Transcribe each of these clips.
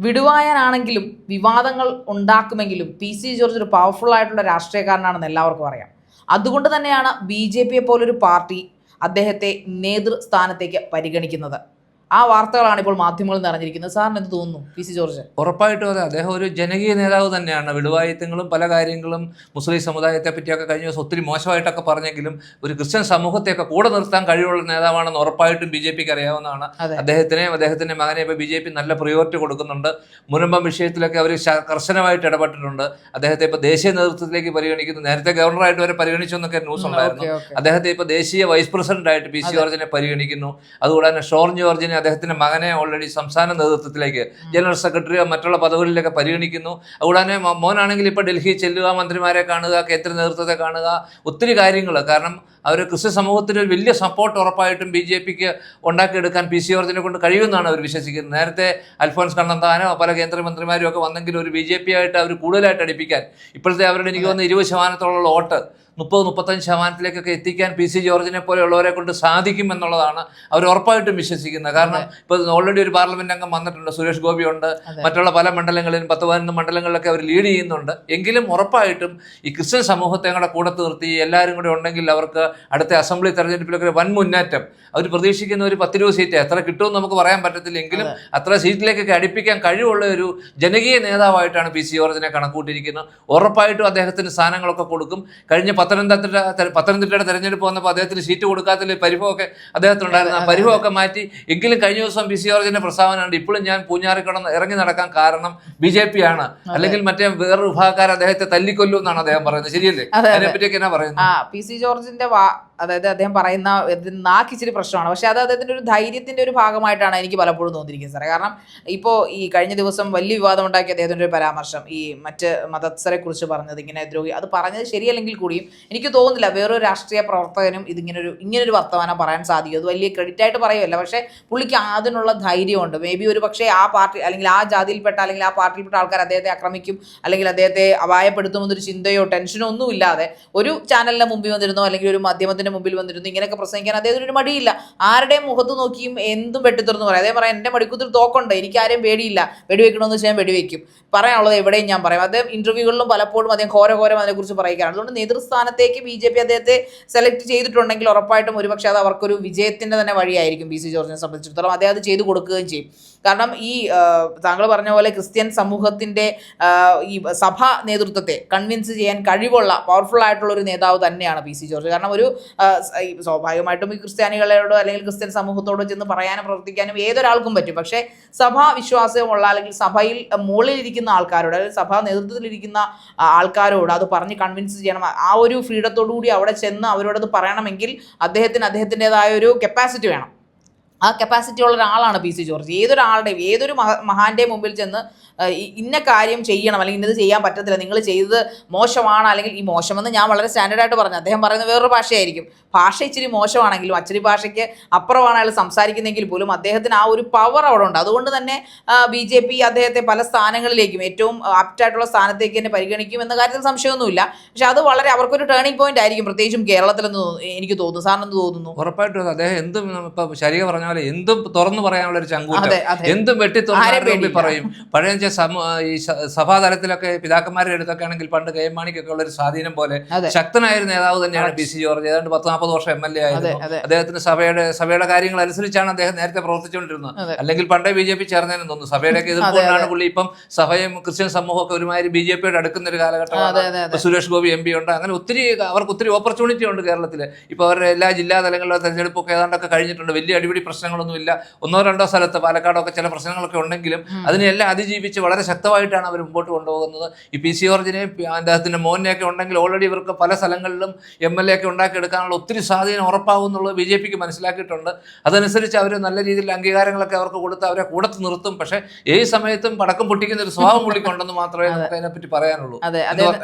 വിടുവായനാണെങ്കിലും വിവാദങ്ങൾ ഉണ്ടാക്കുമെങ്കിലും P C George ഒരു powerful ആയിട്ടുള്ള രാഷ്ട്രീയക്കാരനാണെന്ന് എല്ലാവർക്കും അറിയാം. അതുകൊണ്ട് തന്നെയാണ് BJP പോലൊരു പാർട്ടി അദ്ദേഹത്തെ നേതൃസ്ഥാനത്തേക്ക് പരിഗണിക്കുന്നത്. ആ വാർത്തകളാണ് ഇപ്പോൾ മാധ്യമങ്ങളിൽ നിറഞ്ഞിരിക്കുന്നത്. സാറിന് എന്ത് തോന്നുന്നു പി സി ജോർജ്? ഉറപ്പായിട്ടും അതെ, അദ്ദേഹം ഒരു ജനകീയ നേതാവ് തന്നെയാണ്. വിടുവായുത്തങ്ങളും പല കാര്യങ്ങളും മുസ്ലിം സമുദായത്തെ പറ്റിയൊക്കെ കഴിഞ്ഞ ദിവസം ഒത്തിരി മോശമായിട്ടൊക്കെ പറഞ്ഞെങ്കിലും ഒരു ക്രിസ്ത്യൻ സമൂഹത്തെയൊക്കെ കൂടെ നിർത്താൻ കഴിവുള്ള നേതാവാണെന്ന് ഉറപ്പായിട്ടും BJPക്ക് അറിയാവുന്നതാണ്. അദ്ദേഹത്തിന്റെ മകനെ ഇപ്പോൾ BJP നല്ല പ്രയോറിറ്റി കൊടുക്കുന്നുണ്ട്. മുനമ്പം വിഷയത്തിലൊക്കെ അവർ കർശനമായിട്ട് ഇടപെട്ടിട്ടുണ്ട്. അദ്ദേഹത്തെ ഇപ്പോൾ ദേശീയ നേതൃത്വത്തിലേക്ക് പരിഗണിക്കുന്നു. നേരത്തെ ഗവർണറായിട്ട് വരെ പരിഗണിച്ചു എന്നൊക്കെ ന്യൂസ് ഉണ്ടായിരുന്നു. അദ്ദേഹത്തെ ഇപ്പോൾ ദേശീയ വൈസ് പ്രസിഡന്റ് ആയിട്ട് പി സി ജോർജിനെ പരിഗണിക്കുന്നു. അതുകൂടാതെ തന്നെ ഷോൺ ജോർജിനെ, അദ്ദേഹത്തിന്റെ മകനെ ഓൾറെഡി സംസ്ഥാന നേതൃത്വത്തിലേക്ക് ജനറൽ സെക്രട്ടറിയോ മറ്റുള്ള പദവികളിലൊക്കെ പരിഗണിക്കുന്നു. അതുകൂടാതെ മോനാണെങ്കിൽ ഇപ്പോൾ ഡൽഹി ചെല്ലുക, മന്ത്രിമാരെ കാണുക, കേന്ദ്ര നേതൃത്വത്തെ കാണുക, ഒത്തിരി കാര്യങ്ങൾ. കാരണം അവർ ക്രിസ്ത്യൻ സമൂഹത്തിന് ഒരു വലിയ സപ്പോർട്ട് ഉറപ്പായിട്ടും BJPക്ക് ഉണ്ടാക്കിയെടുക്കാൻ പി സി ജോർജിനെ കൊണ്ട് കഴിയുമെന്നാണ് അവർ വിശ്വസിക്കുന്നത്. നേരത്തെ അൽഫോൻസ് കണ്ണന്താനോ പല കേന്ദ്രമന്ത്രിമാരും ഒക്കെ വന്നെങ്കിലും ഒരു BJP ആയിട്ട് അവർ കൂടുതലായിട്ട് അടുപ്പിക്കാൻ ഇപ്പോഴത്തെ അവരുടെ എനിക്ക് തോന്നുന്നു 20% വോട്ട് 30-35% എത്തിക്കാൻ പി സി ജോർജിനെ പോലെയുള്ളവരെ കൊണ്ട് സാധിക്കുമെന്നുള്ളതാണ് അവർ ഉറപ്പായിട്ടും വിശ്വസിക്കുന്നത്. കാരണം ഇപ്പോൾ ഓൾറെഡി ഒരു പാർലമെന്റ് അംഗം വന്നിട്ടുണ്ട്, സുരേഷ് ഗോപി ഉണ്ട്, മറ്റുള്ള പല മണ്ഡലങ്ങളിലും 10-15 മണ്ഡലങ്ങളിലൊക്കെ അവർ ലീഡ് ചെയ്യുന്നുണ്ട്. എങ്കിലും ഉറപ്പായിട്ടും ഈ ക്രിസ്ത്യൻ സമൂഹത്തെ കൂടെ കൂടത്ത് നിർത്തി എല്ലാവരും കൂടെ ഉണ്ടെങ്കിൽ അവർക്ക് അടുത്ത അസംബ്ലി തെരഞ്ഞെടുപ്പിലൊക്കെ വൻ മുന്നേറ്റം അവർ പ്രതീക്ഷിക്കുന്ന ഒരു 10-20 സീറ്റ് എത്ര കിട്ടുമെന്ന് നമുക്ക് പറയാൻ പറ്റത്തില്ല. എങ്കിലും അത്ര സീറ്റിലേക്കൊക്കെ അടുപ്പിക്കാൻ കഴിവുള്ള ഒരു ജനകീയ നേതാവായിട്ടാണ് പി സി ജോർജിനെ കണക്കൂട്ടിയിരിക്കുന്നത്. ഉറപ്പായിട്ടും അദ്ദേഹത്തിന് സ്ഥാനങ്ങളൊക്കെ കൊടുക്കും. കഴിഞ്ഞ പത്തനംതിട്ടയുടെ തെരഞ്ഞെടുപ്പ് വന്നപ്പോൾ അദ്ദേഹത്തിന് സീറ്റ് കൊടുക്കാത്തതിൽ പരിഭവമൊക്കെ അദ്ദേഹത്തിനുണ്ടായിരുന്നു. ആ പരിഭവമൊക്കെ മാറ്റി. എങ്കിലും കഴിഞ്ഞ ദിവസം പി സി ജോർജിന്റെ പ്രസ്താവന ഉണ്ട്, ഇപ്പോഴും ഞാൻ പൂഞ്ഞാറിക്കടന്ന് ഇറങ്ങി നടക്കാൻ കാരണം BJP ആണ്, അല്ലെങ്കിൽ മറ്റേ വേറൊരു വിഭാഗക്കാർ അദ്ദേഹത്തെ തല്ലിക്കൊല്ലൂ എന്നാണ് അദ്ദേഹം പറയുന്നത്. ശരിയല്ലേ? അതിനെപ്പറ്റിയൊക്കെ എന്നാ പറയുന്നത്? പി സി ജോർജിന്റെ അതായത് അദ്ദേഹം പറയുന്ന നാക്കിച്ചിരി പ്രശ്നമാണ്. പക്ഷെ അത് അദ്ദേഹത്തിന്റെ ഒരു ധൈര്യത്തിന്റെ ഒരു ഭാഗമായിട്ടാണ് എനിക്ക് പലപ്പോഴും തോന്നിയിരിക്കുന്നത് സാറേ. കാരണം ഇപ്പോൾ ഈ കഴിഞ്ഞ ദിവസം വലിയ വിവാദം ഉണ്ടാക്കിയ അദ്ദേഹത്തിന്റെ ഒരു പരാമർശം, ഈ മറ്റ് മതസ്ഥരെ കുറിച്ച് പറഞ്ഞത്, ഇങ്ങനെ ദ്രോഹി, അത് പറഞ്ഞത് ശരിയല്ലെങ്കിൽ കൂടിയും എനിക്ക് തോന്നുന്നില്ല വേറൊരു രാഷ്ട്രീയ പ്രവർത്തകനും ഇങ്ങനൊരു വർത്തമാനം പറയാൻ സാധിക്കും. അത് വലിയ ക്രെഡിറ്റ് ആയിട്ട് പറയുമല്ല, പക്ഷേ പുള്ളിക്ക് അതിനുള്ള ധൈര്യമുണ്ട്. മേ ബി ഒരു പക്ഷേ ആ പാർട്ടി അല്ലെങ്കിൽ ആ ജാതിയിൽപ്പെട്ട അല്ലെങ്കിൽ ആ പാർട്ടിയിൽപ്പെട്ട ആൾക്കാർ അദ്ദേഹത്തെ ആക്രമിക്കും അല്ലെങ്കിൽ അദ്ദേഹത്തെ അപായപ്പെടുത്തുമെന്നൊരു ചിന്തയോ ടെൻഷനോ ഒന്നും ഇല്ലാതെ ഒരു ചാനലിന്റെ മുമ്പിൽ വന്നിരുന്നോ അല്ലെങ്കിൽ ഒരു മാധ്യമത്തിന്റെ മുമ്പിൽ വന്നിരുന്നു ഇങ്ങനെയൊക്കെ പ്രസംഗിക്കാൻ അദ്ദേഹത്തിന് ഒരു മടിയില്ല. ആരുടെയും മുഖത്ത് നോക്കിയും എന്തും വെട്ടിത്തുറന്ന് പറയാം. അതേ പറയാം, എൻ്റെ മടിക്കുത്തിൽ തോക്കുണ്ട്, എനിക്ക് ആരെയും പേടിയില്ല, വെടിവെക്കണമെന്ന് വെച്ചാൽ ഞാൻ വെടിവെക്കും, പറയാനുള്ളത് എവിടെയും ഞാൻ പറയും. അദ്ദേഹം ഇന്റർവ്യൂകളിലും പലപ്പോഴും അദ്ദേഹം ഘോരഘോരം അതിനെക്കുറിച്ച് പറയുകയാണ്. അതുകൊണ്ട് നേതൃസ്ഥാനത്തേക്ക് BJP അദ്ദേഹത്തെ സെലക്ട് ചെയ്തിട്ടുണ്ടെങ്കിൽ ഉറപ്പായിട്ടും ഒരുപക്ഷെ അത് അവർക്കൊരു വിജയത്തിന്റെ തന്നെ വഴിയായിരിക്കും പി സി ജോർജിനെ സംബന്ധിച്ചിടത്തോളം. അദ്ദേഹം അത് ചെയ്തു കൊടുക്കുകയും ചെയ്യും. കാരണം ഈ താങ്കൾ പറഞ്ഞ പോലെ ക്രിസ്ത്യൻ സമൂഹത്തിന്റെ ഈ സഭാ നേതൃത്വത്തെ കൺവിൻസ് ചെയ്യാൻ കഴിവുള്ള പവർഫുൾ ആയിട്ടുള്ള ഒരു നേതാവ് തന്നെയാണ് പി സി ജോർജ്. കാരണം ഒരു സ്വാഭാവികമായിട്ടും ഈ ക്രിസ്ത്യാനികളോടോ അല്ലെങ്കിൽ ക്രിസ്ത്യൻ സമൂഹത്തോടോ ചെന്ന് പറയാനും പ്രവർത്തിക്കാനും ഏതൊരാൾക്കും പറ്റും. പക്ഷേ സഭാ വിശ്വാസമുള്ള അല്ലെങ്കിൽ സഭയിൽ മുകളിലിരിക്കുന്ന ആൾക്കാരോട് അല്ലെങ്കിൽ സഭാ നേതൃത്വത്തിലിരിക്കുന്ന ആൾക്കാരോട് അത് പറഞ്ഞ് കൺവിൻസ് ചെയ്യണം. ആ ഒരു ഫ്രീഡത്തോടു കൂടി അവിടെ ചെന്ന് അവരോടത് പറയണമെങ്കിൽ അദ്ദേഹത്തിൻ്റെതായ ഒരു കപ്പാസിറ്റി വേണം. ആ കപ്പാസിറ്റി ഉള്ള ഒരാളാണ് പി സി ജോർജ്. ഏതൊരു മഹാന്റെയും മുമ്പിൽ ചെന്ന് ഇന്ന കാര്യം ചെയ്യണം അല്ലെങ്കിൽ ഇന്നത് ചെയ്യാൻ പറ്റത്തില്ല, നിങ്ങൾ ചെയ്തത് മോശമാണ്, അല്ലെങ്കിൽ ഈ മോശമെന്ന് ഞാൻ വളരെ സ്റ്റാൻഡേർഡായിട്ട് പറഞ്ഞു, അദ്ദേഹം പറയുന്നത് വേറൊരു ഭാഷയായിരിക്കും, ഭാഷ ഇച്ചിരി മോശമാണെങ്കിലും അച്ചടി ഭാഷയ്ക്ക് അപ്പുറമാണ് അയാൾ സംസാരിക്കുന്നെങ്കിൽ പോലും അദ്ദേഹത്തിന് ആ ഒരു പവർ അവിടെ ഉണ്ട്. അതുകൊണ്ട് തന്നെ BJP അദ്ദേഹത്തെ പല സ്ഥാനങ്ങളിലേക്കും ഏറ്റവും ആപ്റ്റായിട്ടുള്ള സ്ഥാനത്തേക്ക് തന്നെ പരിഗണിക്കും എന്ന കാര്യത്തിൽ സംശയമൊന്നുമില്ല. പക്ഷെ അത് വളരെ അവർക്കൊരു ടേണിംഗ് പോയിന്റ് ആയിരിക്കും, പ്രത്യേകിച്ചും കേരളത്തിലെന്ന് എനിക്ക് തോന്നുന്നു. സാറിനെന്ത് തോന്നുന്നു? ഉറപ്പായിട്ടും അദ്ദേഹം എന്തും ഇപ്പൊ ശരിയ പറഞ്ഞ പോലെ എന്തും തുറന്നു പറയാനുള്ള ഒരു ചങ്കൂറ്റം, എന്തും വെട്ടി തുറന്നു പറയും. പഴയ ഈ സഭാതലത്തിലൊക്കെ പിതാക്കന്മാരുടെ അടുത്തൊക്കെ ആണെങ്കിൽ പണ്ട് KM മാണിക്കൊക്കെ ഉള്ള ഒരു സ്വാധീനം പോലെ ശക്തനായ ഒരു നേതാവ് തന്നെയാണ് പി സി ജോർജ്. ഏതാണ്ട് 10-40 വർഷം MLA ആയിരുന്നു. അദ്ദേഹത്തിന് സഭയുടെ കാര്യങ്ങൾ അനുസരിച്ചാണ് അദ്ദേഹം നേരത്തെ പ്രവർത്തിച്ചുകൊണ്ടിരുന്നത്. അല്ലെങ്കിൽ പണ്ടേ BJP ചേർന്നതിനും തോന്നുന്നു. സഭയുടെയൊക്കെ എതിർപ്പുകൊണ്ടാണ് പുള്ളി ഇപ്പം സഭയും ക്രിസ്ത്യൻ സമൂഹമൊക്കെ ഒരുമാതിരി BJPയോട് അടുക്കുന്ന ഒരു കാലഘട്ടമാണ്. സുരേഷ് ഗോപി MP ഉണ്ട്. അങ്ങനെ അവർക്ക് ഒത്തിരി ഓപ്പർച്യൂണിറ്റി ഉണ്ട് കേരളത്തിൽ. ഇപ്പൊ അവരുടെ എല്ലാ ജില്ലാ തലങ്ങളിലെ തെരഞ്ഞെടുപ്പൊക്കെ ഏതാണ്ടൊക്കെ കഴിഞ്ഞിട്ടുണ്ട്. വലിയ അടിപിടി പ്രശ്നങ്ങളൊന്നുമില്ല. 1-2 സ്ഥലത്ത് പാലക്കാടൊക്കെ ചില പ്രശ്നങ്ങളൊക്കെ ഉണ്ടെങ്കിലും അതിനെല്ലാം അതിജീവിച്ച് വളരെ ശക്തമായിട്ടാണ് അവർ മുമ്പോട്ട് കൊണ്ടുപോകുന്നത്. ഈ പി സി ജോർജിനെ അദ്ദേഹത്തിന്റെ മോനെയൊക്കെ ഉണ്ടെങ്കിൽ ഓൾറെഡി ഇവർക്ക് പല സ്ഥലങ്ങളിലും MLA ഒക്കെ ഉണ്ടാക്കിയെടുക്കാനുള്ള ഒത്തിരി സ്വാധീനം ഉറപ്പാകും എന്നുള്ളത് BJPക്ക് മനസ്സിലാക്കിയിട്ടുണ്ട്. അതനുസരിച്ച് അവർ നല്ല രീതിയിൽ അംഗീകാരങ്ങളൊക്കെ അവർക്ക് കൊടുത്ത് അവരെ കൂടത്ത് നിർത്തും. പക്ഷേ ഏത് സമയത്തും പടക്കം പൊട്ടിക്കുന്ന ഒരു സ്വഭാവം പുള്ളിക്കുണ്ടെന്ന് മാത്രമേ നമുക്ക് അതിനെപ്പറ്റി പറയാനുള്ളൂ. അതെ,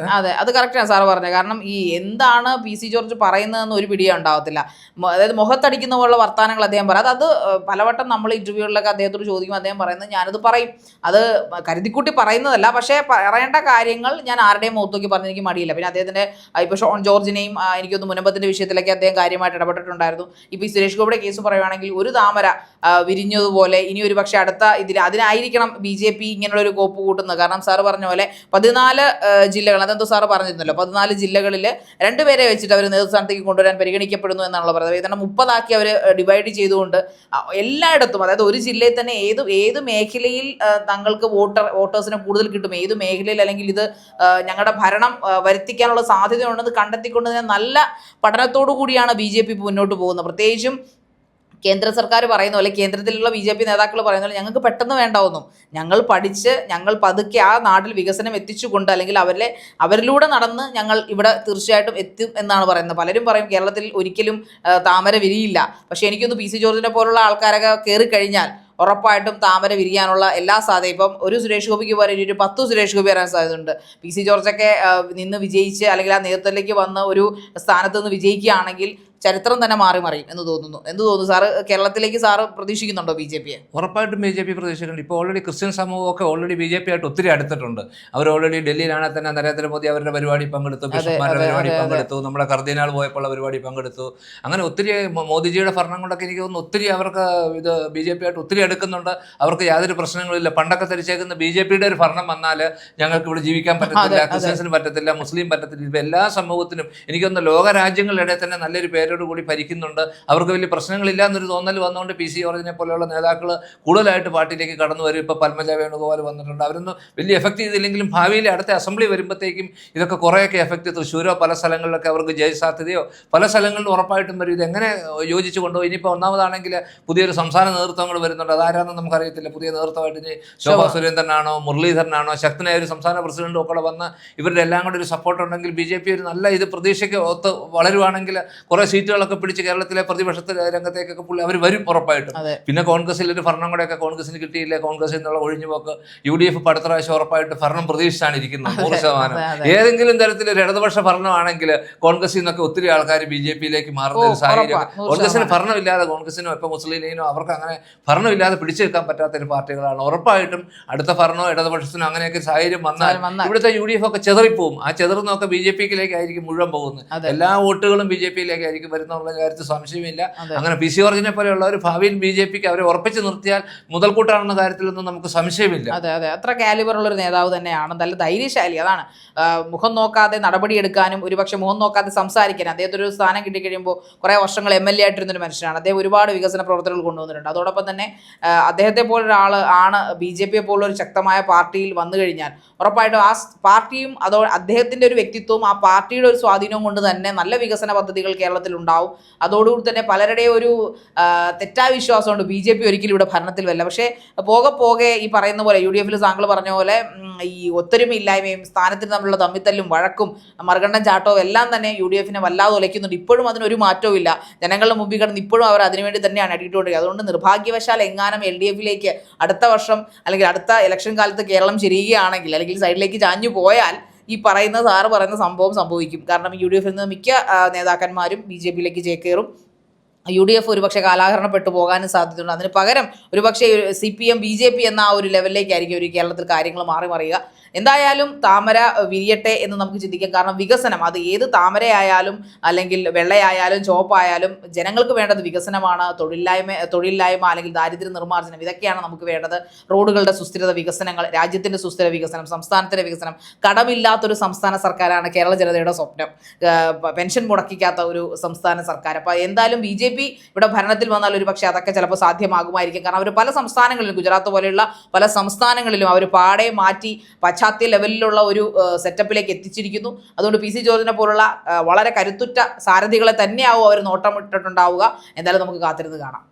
അത് കറക്റ്റാണ് സാറ് പറഞ്ഞത്. കാരണം ഈ എന്താണ് പി സി ജോർജ് പറയുന്നതെന്ന് ഒരു പിടിയും ഉണ്ടാവത്തില്ല. അതായത് മുഖത്തടിക്കുന്ന പോലുള്ള വർത്താനങ്ങൾ അദ്ദേഹം പറയാം. അത് പലവട്ടം നമ്മൾ ഇന്റർവ്യൂകളിലൊക്കെ അദ്ദേഹത്തോട് ചോദിക്കുമ്പോൾ അദ്ദേഹം പറയുന്നത് ഞാനത് പറയും, അത് കരുതിക്കൂട്ടി പറയുന്നതല്ല, പക്ഷേ പറയേണ്ട കാര്യങ്ങൾ ഞാൻ ആരുടെയും മുഖത്തോക്കി പറഞ്ഞ് എനിക്ക് മടിയില്ല. പിന്നെ അദ്ദേഹത്തിന്റെ ഇപ്പോൾ ഷോൺ ജോർജിനെയും എനിക്കൊന്ന് മുനമ്പത്തിന്റെ വിഷയത്തിലൊക്കെ അദ്ദേഹം കാര്യമായിട്ട് ഇടപെട്ടിട്ടുണ്ടായിരുന്നു. ഇപ്പോൾ ഈ സുരേഷ് ഗോപിയുടെ കേസ് പറയുവാണെങ്കിൽ ഒരു താമര വിരിഞ്ഞതുപോലെ ഇനി ഒരു പക്ഷേ അടുത്ത അതിനായിരിക്കണം BJP ഇങ്ങനെയുള്ള ഒരു കോപ്പ് കൂട്ടുന്നത്. കാരണം സാറ് പറഞ്ഞ പോലെ 14 ജില്ലകൾ, അതെന്തോ സാറ് പറഞ്ഞിരുന്നല്ലോ, 14 ജില്ലകളിൽ 2 പേരെ വെച്ചിട്ട് അവർ നേതൃസ്ഥാനത്തേക്ക് കൊണ്ടുവരാൻ പരിഗണിക്കപ്പെടുന്നു എന്നാണല്ലോ പറയുന്നത്. ഏതാണ്ട് 30 ആക്കി അവർ ഡിവൈഡ് ചെയ്തുകൊണ്ട് എല്ലായിടത്തും, അതായത് ഒരു ജില്ലയിൽ തന്നെ ഏത് മേഖലയിൽ തങ്ങൾക്ക് വോട്ടേഴ്സിനെ കൂടുതൽ കിട്ടും, ഏത് മേഖലയിൽ അല്ലെങ്കിൽ ഇത് ഞങ്ങളുടെ ഭരണം വരുത്തിക്കാനുള്ള സാധ്യതയുണ്ടെന്ന് കണ്ടെത്തിക്കൊണ്ട് തന്നെ നല്ല പഠനത്തോടു കൂടിയാണ് BJP മുന്നോട്ട് പോകുന്നത്. പ്രത്യേകിച്ചും കേന്ദ്ര സർക്കാർ പറയുന്ന പോലെ, കേന്ദ്രത്തിലുള്ള BJP നേതാക്കൾ പറയുന്ന പോലെ ഞങ്ങൾക്ക് പെട്ടെന്ന് വേണ്ടാവുന്നു, ഞങ്ങൾ പഠിച്ച് ഞങ്ങൾ പതുക്കെ ആ നാട്ടിൽ വികസനം എത്തിച്ചുകൊണ്ട് അല്ലെങ്കിൽ അവരിലൂടെ നടന്ന് ഞങ്ങൾ ഇവിടെ തീർച്ചയായിട്ടും എത്തും എന്നാണ് പറയുന്നത്. പലരും പറയും കേരളത്തിൽ ഒരിക്കലും താമര വിരിയില്ല, പക്ഷേ എനിക്കൊന്ന് PC ജോർജിനെ പോലുള്ള ആൾക്കാരൊക്കെ കയറി കഴിഞ്ഞാൽ ഉറപ്പായിട്ടും താമര വിരിയാനുള്ള എല്ലാ സാധ്യത. ഇപ്പം ഒരു സുരേഷ് ഗോപിക്ക് പോലെ ഒരു 10 സുരേഷ് ഗോപി വരാൻ സാധ്യതയുണ്ട്. PC ജോർജൊക്കെ നിന്ന് വിജയിച്ച് അല്ലെങ്കിൽ ആ നേതൃത്വത്തിലേക്ക് വന്ന് ഒരു സ്ഥാനത്ത് നിന്ന് വിജയിക്കുകയാണെങ്കിൽ ചരിത്രം തന്നെ മറിയും എന്ന് തോന്നുന്നു സാറ്? കേരളത്തിലേക്ക് സാറ് പ്രതീക്ഷിക്കുന്നുണ്ടോ BJP-യെ? ഉറപ്പായിട്ടും BJP പ്രതീക്ഷിക്കുന്നുണ്ട്. ഇപ്പോൾ ഓൾറെഡി ക്രിസ്ത്യൻ സമൂഹമൊക്കെ ഓൾറെഡി BJP ആയിട്ട് ഒത്തിരി അടുത്തിട്ടുണ്ട്. അവർ ഓൾറെഡി ഡൽഹിയിലാണെങ്കിൽ തന്നെ നരേന്ദ്രമോദി അവരുടെ പരിപാടി പങ്കെടുത്തു, ബിഷപ്പ്മാരുടെ പരിപാടി പങ്കെടുത്തു, നമ്മുടെ കർദിനാൾ പോയപ്പോൾ പരിപാടി പങ്കെടുത്തു. അങ്ങനെ ഒത്തിരി മോദിജിയുടെ ഭരണം കൊണ്ടൊക്കെ എനിക്ക് തോന്നുന്നു ഒത്തിരി അവർക്ക് ഇത് BJP ആയിട്ട് ഒത്തിരി അടുക്കുന്നുണ്ട്. അവർക്ക് യാതൊരു പ്രശ്നങ്ങളില്ല. പണ്ടൊക്കെ ധരിച്ചേക്കുന്ന BJP-യുടെ ഒരു ഭരണം വന്നാൽ ഞങ്ങൾക്ക് ഇവിടെ ജീവിക്കാൻ പറ്റത്തില്ല, ക്രിസ്ത്യൻസിന് പറ്റത്തില്ല, മുസ്ലിം പറ്റത്തില്ല. ഇപ്പം എല്ലാ സമൂഹത്തിനും എനിക്കൊന്ന് ലോകരാജ്യങ്ങളുടെ തന്നെ നല്ലൊരു കൂടി ഭരിക്കുന്നുണ്ട്. അവർക്ക് വലിയ പ്രശ്നങ്ങളില്ല എന്നൊരു തോന്നൽ വന്നുകൊണ്ട് PC ജോർജിനെ പോലെയുള്ള നേതാക്കൾ കൂടുതലായിട്ട് പാർട്ടിയിലേക്ക് കടന്നു വരും. ഇപ്പോൾ പത്മജ വേണുഗോപാൽ വന്നിട്ടുണ്ട്. അവരൊന്നും വലിയ എഫക്ട് ചെയ്തില്ലെങ്കിലും ഭാവിയിൽ അടുത്ത അസംബ്ലി വരുമ്പോഴത്തേക്കും ഇതൊക്കെ കുറേയൊക്കെ എഫക്ട് തൃശ്ശൂരോ പല സ്ഥലങ്ങളിലൊക്കെ അവർക്ക് ജയസാധ്യതയോ പല സ്ഥലങ്ങളിലും ഉറപ്പായിട്ടും വരും. ഇതെങ്ങനെ യോജിച്ച് കൊണ്ടുപോകും? ഇനിയിപ്പോൾ ഒന്നാമതാണെങ്കിൽ പുതിയൊരു സംസ്ഥാന നേതൃത്വങ്ങൾ വരുന്നുണ്ട്. അതാരാണെന്ന് നമുക്കറിയത്തില്ല. പുതിയ നേതൃത്വമായിട്ട് ഇനി ശോഭാ സുരേന്ദ്രനാണോ മുരളീധരനാണോ ശക്തനായ ഒരു സംസ്ഥാന പ്രസിഡന്റും ഒക്കെ വന്ന് ഇവരുടെ എല്ലാം കൂടെ ഒരു സപ്പോർട്ട് ഉണ്ടെങ്കിൽ BJP ഒരു നല്ല ഇത് പ്രതീക്ഷയ്ക്ക് ഒത്ത് വളരുവാണെങ്കിൽ കുറേ സീറ്റുകളൊക്കെ പിടിച്ച് കേരളത്തിലെ പ്രതിപക്ഷ രംഗത്തേക്കൊക്കെ അവർ വരും ഉറപ്പായിട്ടും. പിന്നെ കോൺഗ്രസിൽ ഒരു ഭരണം കൂടെയൊക്കെ കോൺഗ്രസിന് കിട്ടിയില്ല. കോൺഗ്രസിൽ നിന്നുള്ള ഒഴിഞ്ഞുപോക്ക് UDF അടുത്ത പ്രാവശ്യം ഉറപ്പായിട്ട് ഭരണം പ്രതീക്ഷിച്ചാണ് ഇരിക്കുന്നത് 100%. ഏതെങ്കിലും തരത്തിൽ ഒരു ഇടതുപക്ഷ ഭരണമാണെങ്കിൽ കോൺഗ്രസിൽ നിന്നൊക്കെ ഒത്തിരി ആൾക്കാർ BJP-യിലേക്ക് മാറുന്ന ഒരു സാഹചര്യം. കോൺഗ്രസിന് ഭരണമില്ലാതെ, കോൺഗ്രസിനോ ഇപ്പൊ മുസ്ലിം ലീഗിനോ അവർക്ക് അങ്ങനെ ഭരണമില്ലാതെ പിടിച്ചു വെക്കാൻ പറ്റാത്ത ഒരു പാർട്ടികളാണ്. ഉറപ്പായിട്ടും അടുത്ത ഭരണമോ ഇടതുപക്ഷത്തിനോ അങ്ങനെയൊക്കെ സാഹചര്യം വന്നാൽ ഇവിടുത്തെ UDF ഒക്കെ ചെതറിപ്പോവും. ആ ചെതറുന്നൊക്കെ BJP-യിലേക്കായിരിക്കും മുഴുവൻ പോകുന്നത്. എല്ലാ വോട്ടുകളും BJP-യിലേക്കായിരിക്കും വരുന്നുള്ള കാര്യത്തിൽ സംശയമില്ല. അങ്ങനെ PC ജോർജിനെ പോലെയുള്ള ഒരു ഭാവിയിൽ BJP-ക്ക് അവരെ ഉറപ്പിച്ച് നിർത്തിയാൽ മുതൽക്കൂട്ടാണെന്ന കാര്യത്തിലൊന്നും നമുക്ക് സംശയമില്ല. അതെ, അത്ര കാലിബറുള്ള ഒരു നേതാവ് തന്നെയാണ്. നല്ല ധൈര്യശാലി. അതാണ്, മുഖം നോക്കാതെ നടപടിയെടുക്കാനും ഒരുപക്ഷെ മുഖം നോക്കാതെ സംസാരിക്കാനും. അദ്ദേഹത്തിന് ഒരു സ്ഥാനം കിട്ടിക്കഴിയുമ്പോൾ കുറേ വർഷങ്ങൾ MLA ആയിട്ടിരുന്നൊരു മനുഷ്യനാണ്. അദ്ദേഹം ഒരുപാട് വികസന പ്രവർത്തനങ്ങൾ കൊണ്ടുവന്നിട്ടുണ്ട്. അതോടൊപ്പം തന്നെ അദ്ദേഹത്തെ പോലൊരാൾ ആണ് BJP-യെ പോലുള്ള ഒരു ശക്തമായ പാർട്ടിയിൽ വന്നു കഴിഞ്ഞാൽ ഉറപ്പായിട്ടും ആ പാർട്ടിയും അദ്ദേഹത്തിന്റെ ഒരു വ്യക്തിത്വവും ആ പാർട്ടിയുടെ ഒരു സ്വാധീനവും കൊണ്ട് തന്നെ നല്ല വികസന പദ്ധതികൾ കേരളത്തിൽ ഉണ്ടാവും. അതോടുകൂടി തന്നെ പലരുടെയും ഒരു തെറ്റായ വിശ്വാസമുണ്ട് BJP ഒരിക്കലും ഇവിടെ ഭരണത്തിൽ വരില്ല. പക്ഷേ പോകെ ഈ പറയുന്ന പോലെ UDF-ൽ താങ്കൾ പറഞ്ഞ പോലെ ഈ ഒത്തൊരുമയില്ലായ്മയും സ്ഥാനത്തിന് തമ്മിലുള്ള തമ്മിത്തല്ലും വഴക്കും മറുകണ്ഠം ചാട്ടവും എല്ലാം തന്നെ UDF-നെ വല്ലാതെ ഉലയ്ക്കുന്നുണ്ട്. ഇപ്പോഴും അതിനൊരു മാറ്റവും ഇല്ല. ജനങ്ങളുടെ മുമ്പിൽ കിടന്ന് ഇപ്പോഴും അവർ അതിനുവേണ്ടി തന്നെയാണ് അടിയിട്ടുകൊണ്ടിരിക്കുക. അതുകൊണ്ട് നിർഭാഗ്യവശാൽ എങ്ങാനും LDF-ലേക്ക് അടുത്ത വർഷം അല്ലെങ്കിൽ അടുത്ത ഇലക്ഷൻ കാലത്ത് കേരളം ചെരിയുകയാണെങ്കിൽ അല്ലെങ്കിൽ സൈഡിലേക്ക് ചാഞ്ഞു പോയാൽ ഈ പറയുന്ന സാറ് പറയുന്ന സംഭവം സംഭവിക്കും. കാരണം UDF-ൽ നിന്ന് മിക്ക നേതാക്കന്മാരും BJP-യിലേക്ക് ചേക്കേറും. UDF ഒരുപക്ഷെ കാലാഹരണപ്പെട്ടു പോകാനും സാധ്യതയുണ്ട്. അതിന് പകരം ഒരുപക്ഷെ CPM BJP എന്ന ആ ഒരു ലെവലിലേക്കായിരിക്കും ഒരു കേരളത്തിൽ കാര്യങ്ങൾ മറിയുക. എന്തായാലും താമര വിരിയട്ടെ എന്ന് നമുക്ക് ചിന്തിക്കാം. കാരണം വികസനം, അത് ഏത് താമരയായാലും അല്ലെങ്കിൽ വെള്ളയായാലും ചുവപ്പായാലും ജനങ്ങൾക്ക് വേണ്ടത് വികസനമാണ്. തൊഴിലില്ലായ്മ അല്ലെങ്കിൽ ദാരിദ്ര്യ നിർമ്മാർജ്ജനം, ഇതൊക്കെയാണ് നമുക്ക് വേണ്ടത്. റോഡുകളുടെ സുസ്ഥിരത വികസനങ്ങൾ, രാജ്യത്തിൻ്റെ സുസ്ഥിര വികസനം, സംസ്ഥാനത്തിൻ്റെ വികസനം. കടമില്ലാത്തൊരു സംസ്ഥാന സർക്കാരാണ് കേരള ജനതയുടെ സ്വപ്നം. പെൻഷൻ മുടക്കിക്കാത്ത ഒരു സംസ്ഥാന സർക്കാർ. അപ്പോൾ എന്തായാലും BJP ഇവിടെ ഭരണത്തിൽ വന്നാൽ ഒരു പക്ഷേ അതൊക്കെ ചിലപ്പോൾ സാധ്യമാകുമായിരിക്കും. കാരണം അവർ പല സംസ്ഥാനങ്ങളിലും, ഗുജറാത്ത് പോലെയുള്ള പല സംസ്ഥാനങ്ങളിലും അവർ പാടെ മാറ്റി പാശ്ചാത്യ ലെവലിലുള്ള ഒരു സെറ്റപ്പിലേക്ക് എത്തിച്ചിരിക്കുന്നു. അതുകൊണ്ട് PC ജോർജിനെ പോലുള്ള വളരെ കരുത്തുറ്റ സാരഥികളെ തന്നെയാവും അവർ നോട്ടമിട്ടിട്ടുണ്ടാവുക. എന്തായാലും നമുക്ക് കാത്തിരുന്ന് കാണാം.